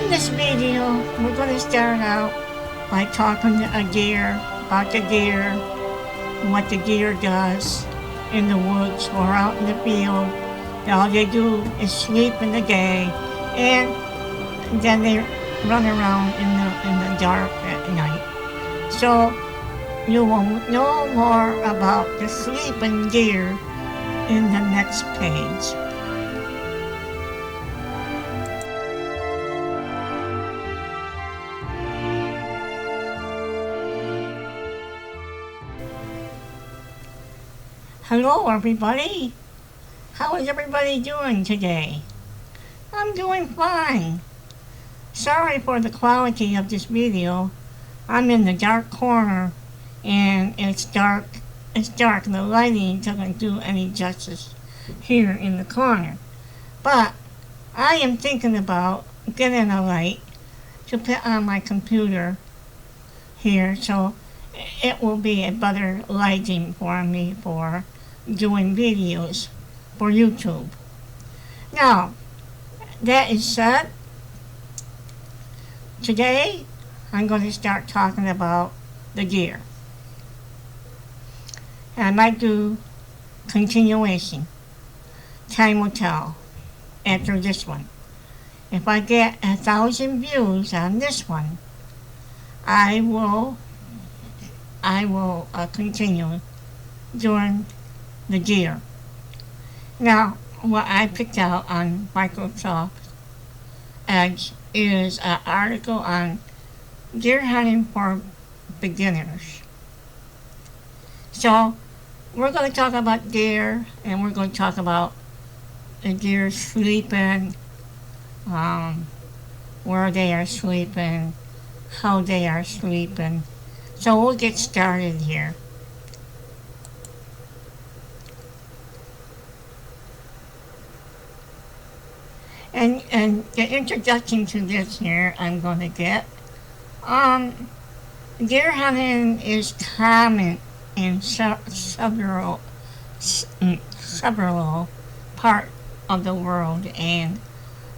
In this video, we're going to start out by talking about the deer, what the deer does in the woods or out in the field. All they do is sleep in the day, and then they run around in the dark at night. So you will know more about the sleeping deer in the next page. Hello everybody! How is everybody doing today? I'm doing fine. Sorry for the quality of this video. I'm in the dark corner and it's dark. The lighting doesn't do any justice here in the corner. But I am thinking about getting a light to put on my computer here so it will be a better lighting for me for doing videos for YouTube. Now, that is said, today I'm going to start talking about the deer. And I might do continuation. Time will tell after this one. If I get 1,000 views on this one, I will continue doing the deer. Now, what I picked out on Microsoft Edge is an article on deer hunting for beginners. So, we're going to talk about deer, and we're going to talk about the deer sleeping, where they are sleeping, how they are sleeping. So we'll get started here. And the introduction to this here I'm going to get. Deer hunting is common in several parts of the world, and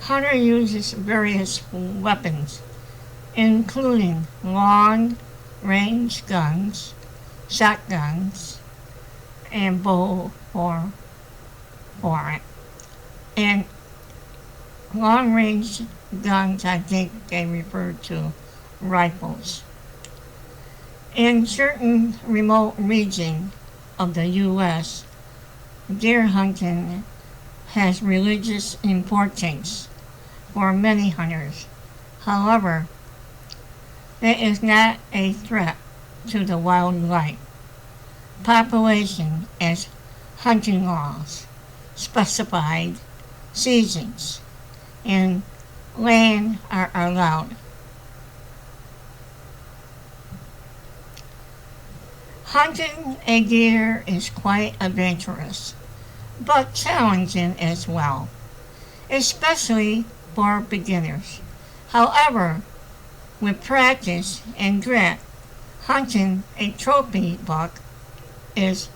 hunter uses various weapons, including long-range guns, shotguns, and bow for it. And long-range guns, I think they refer to rifles. In certain remote regions of the U.S., deer hunting has religious importance for many hunters. However, it is not a threat to the wildlife population as hunting laws specified seasons and land are allowed. Hunting a deer is quite adventurous, but challenging as well, especially for beginners. However, with practice and grit, hunting a trophy buck is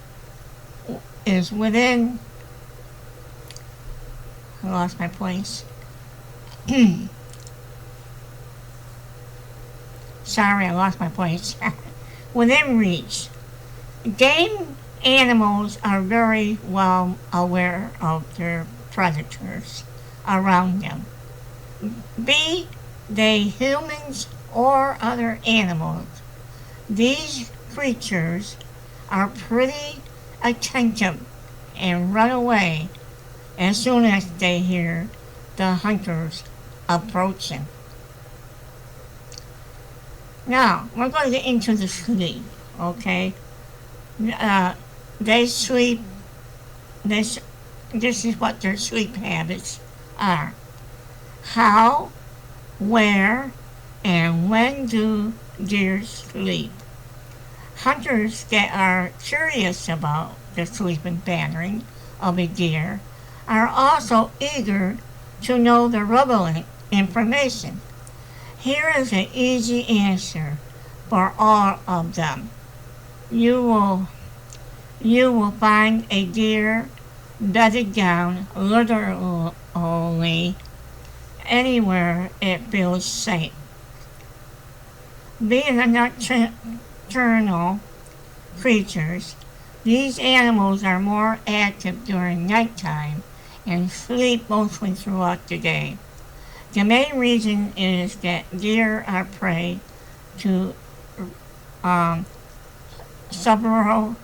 within. I lost my place. Sorry, I lost my place. Within reach. Game animals are very well aware of their predators around them, be they humans or other animals. These creatures are pretty attentive and run away as soon as they hear the hunters approaching. Now, we're going to get into the sleep, okay? They sleep, this is what their sleep habits are. How, where, and when do deer sleep? Hunters that are curious about the sleeping pattern of a deer are also eager to know the relevant information. Here is an easy answer for all of them. You will find a deer bedded down literally anywhere it feels safe. Being a nocturnal creatures, these animals are more active during nighttime and sleep mostly throughout the day. The main reason is that deer are prey to um, several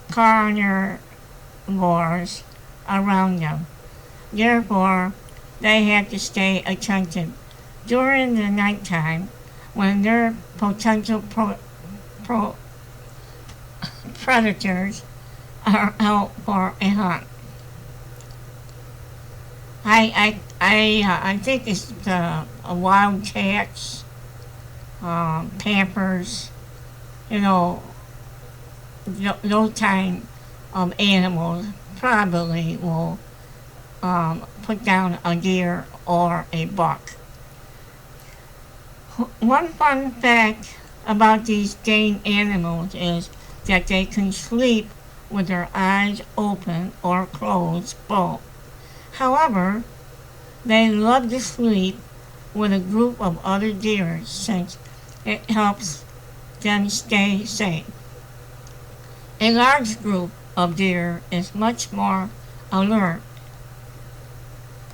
carnivores around them. Therefore, they have to stay attentive during the nighttime when their potential predators are out for a hunt. I think it's wildcats, panthers, you know, those kind of animals probably will put down a deer or a buck. One fun fact about these game animals is that they can sleep with their eyes open or closed both. However, they love to sleep with a group of other deer since it helps them stay safe. A large group of deer is much more alert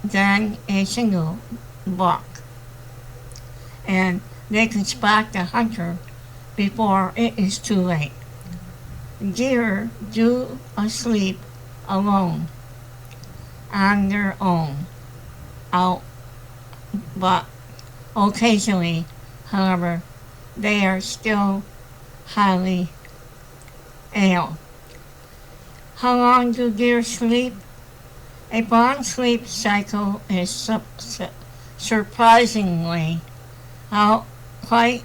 than a single buck, and they can spot the hunter before it is too late. Deer do sleep alone on their own out, but occasionally, however, they are still highly ill. How long do deer sleep? A fawn sleep cycle is surprisingly quite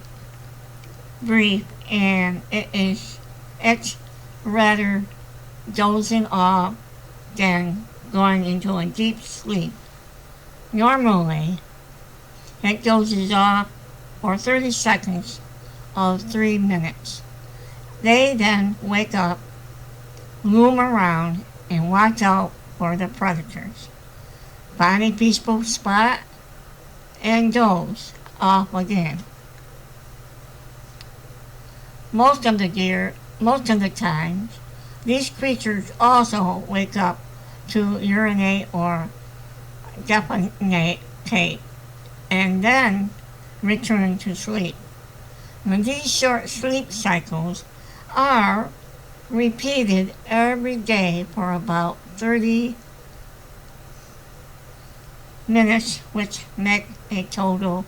brief, and it's rather dozing off than going into a deep sleep. Normally, it dozes off for 30 seconds of 3 minutes. They then wake up, roam around, and watch out for the predators. Find a peaceful spot and doze off again. Most of the times, these creatures also wake up to urinate or defecate and then return to sleep. And these short sleep cycles are repeated every day for about 30 minutes, which make a total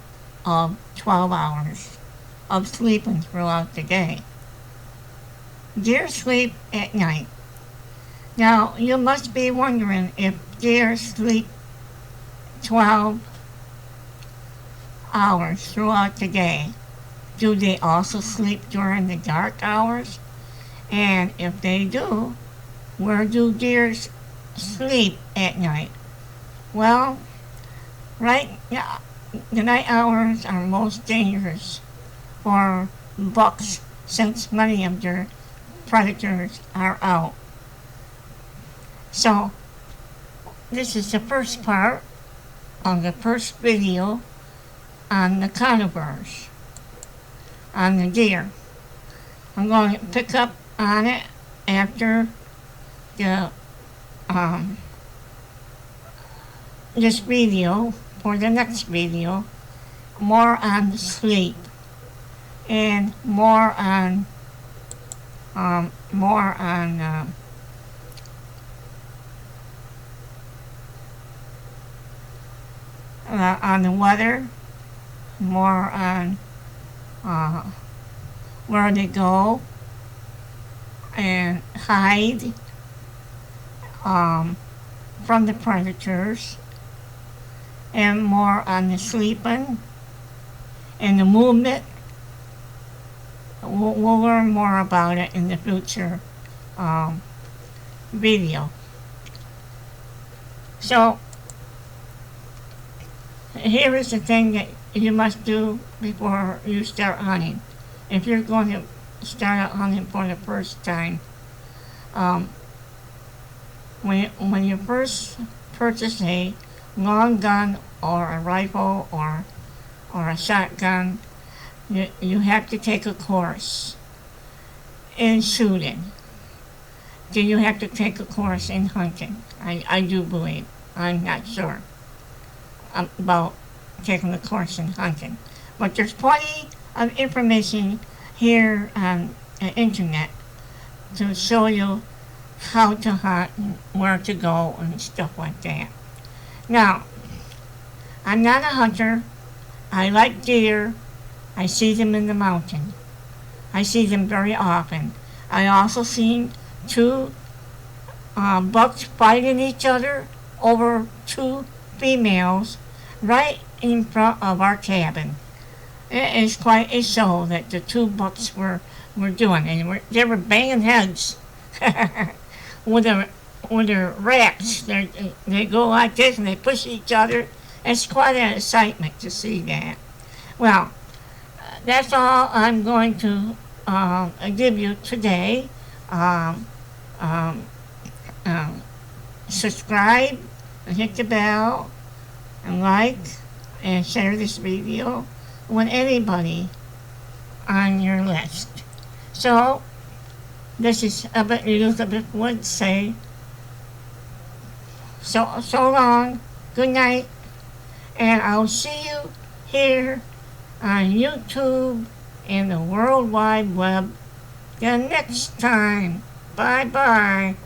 of 12 hours of sleeping throughout the day. Deer sleep at night. Now, you must be wondering if deer sleep 12 hours throughout the day. Do they also sleep during the dark hours? And if they do, where do deer sleep at night? Well, right now, the night hours are most dangerous for bucks since many of their predators are out. So, this is the first part of the first video on the carnivores, on the deer. I'm going to pick up on it after the this video for the next video, more on sleep and more on the weather, more on where they go and hide from the predators, and more on the sleeping and the movement. We'll learn more about it in the future video. So, here is the thing that you must do before you start hunting. If you're going to start out hunting for the first time, when you first purchase a long gun or a rifle or a shotgun, you have to take a course in shooting. Do you have to take a course in hunting? I do believe. I'm not sure about taking a course in hunting. But there's plenty of information here on the internet to show you how to hunt and where to go and stuff like that. Now, I'm not a hunter. I like deer. I see them in the mountain. I see them very often. I also seen two bucks fighting each other over two females right in front of our cabin. It is quite a show that the two bucks were doing, and they were banging heads with their racks. They go like this and they push each other. It's quite an excitement to see that. Well, that's all I'm going to give you today. Um, um, Subscribe and hit the bell and like and share this video with anybody on your list. So, this is Elizabeth Wood say, so long, good night, and I'll see you here on YouTube and the World Wide Web the next time. Bye bye.